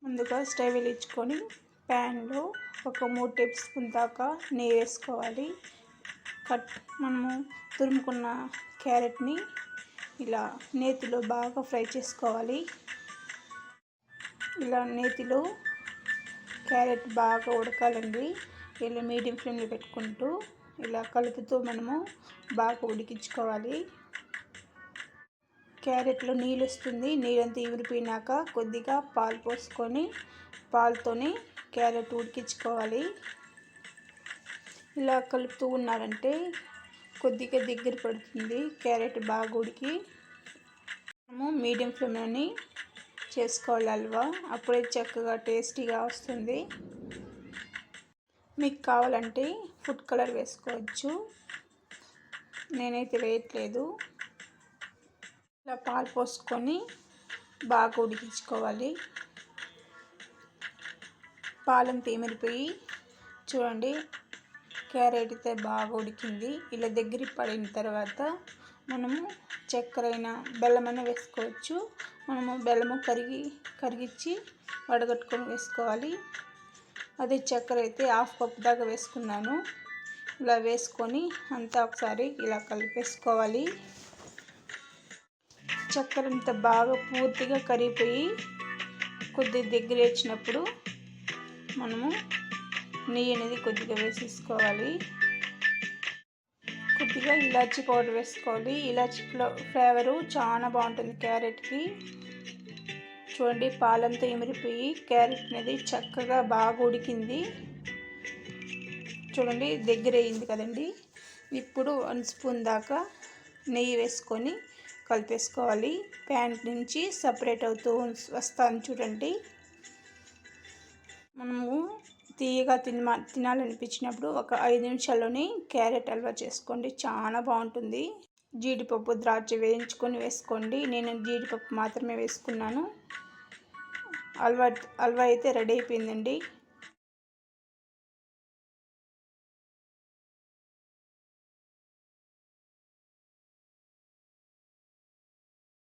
ముందుగా స్టవ్ వెలిగించుకొని ప్యాన్లో ఒక 3 టేబుల్ స్పూన్ దాకా నెయ్యి వేసుకోవాలి. మనము తురుముకున్న క్యారెట్ని ఇలా నేతిలో బాగా ఫ్రై చేసుకోవాలి. ఇలా నేతిలో క్యారెట్ బాగా ఉడకాలండి. ఇలా మీడియం ఫ్లేమ్లో పెట్టుకుంటూ ఇలా కలుపుతూ మనము బాగా ఉడికించుకోవాలి. క్యారెట్లో నీళ్ళు వస్తుంది. నీళ్ళంతా ఇమిరిపోయినాక కొద్దిగా పాలు పోసుకొని పాలతోనే క్యారెట్ ఉడికించుకోవాలి. ఇలా కలుపుతూ ఉన్నారంటే కొద్దిగా దగ్గర పడుతుంది. క్యారెట్ బాగా ఉడికి మనము మీడియం ఫ్లేమ్లోని చేసుకోవాలి హల్వా. అప్పుడే చక్కగా టేస్టీగా వస్తుంది. మీకు కావాలంటే ఫుడ్ కలర్ వేసుకోవచ్చు. నేనైతే వేయట్లేదు. ఇలా పాలు పోసుకొని బాగా ఉడికించుకోవాలి. పాలంతా ఏమిరిపోయి చూడండి క్యారెట్ అయితే బాగా ఉడికింది. ఇలా దగ్గరికి పడిన తర్వాత మనము చక్కెర అయినా బెల్లమైనా వేసుకోవచ్చు. మనము బెల్లము కరిగించి వడగట్టుకొని వేసుకోవాలి. అదే చక్కెర అయితే 1/2 కప్ దాకా వేసుకున్నాను. ఇలా వేసుకొని అంతా ఒకసారి ఇలా కలిపేసుకోవాలి. చక్కెర అంతా బాగా పూర్తిగా కరిగిపోయి కొద్దిగా దగ్గర వచ్చినప్పుడు మనము నెయ్యి అనేది కొద్దిగా వేసేసుకోవాలి. కొద్దిగా ఇలాచీ పౌడర్ వేసుకోవాలి. ఇలాచీ ఫ్లేవరు చాలా బాగుంటుంది క్యారెట్కి. చూడండి పాలంతా ఎమిరిపోయి క్యారెట్ అనేది చక్కగా బాగా ఉడికింది. చూడండి దగ్గర అయింది కదండి. ఇప్పుడు 1 స్పూన్ దాకా నెయ్యి వేసుకొని కలిపేసుకోవాలి. ప్యాన్ నుంచి సపరేట్ అవుతూ వస్తాను చూడండి. మనము తీయగా తినాలనిపించినప్పుడు ఒక 5 నిమిషాల్లోనే క్యారెట్ హల్వా చేసుకోండి. చాలా బాగుంటుంది. జీడిపప్పు ద్రాక్ష వేయించుకొని వేసుకోండి. నేను జీడిపప్పు మాత్రమే వేసుకున్నాను. హల్వా అయితే రెడీ అయిపోయిందండి.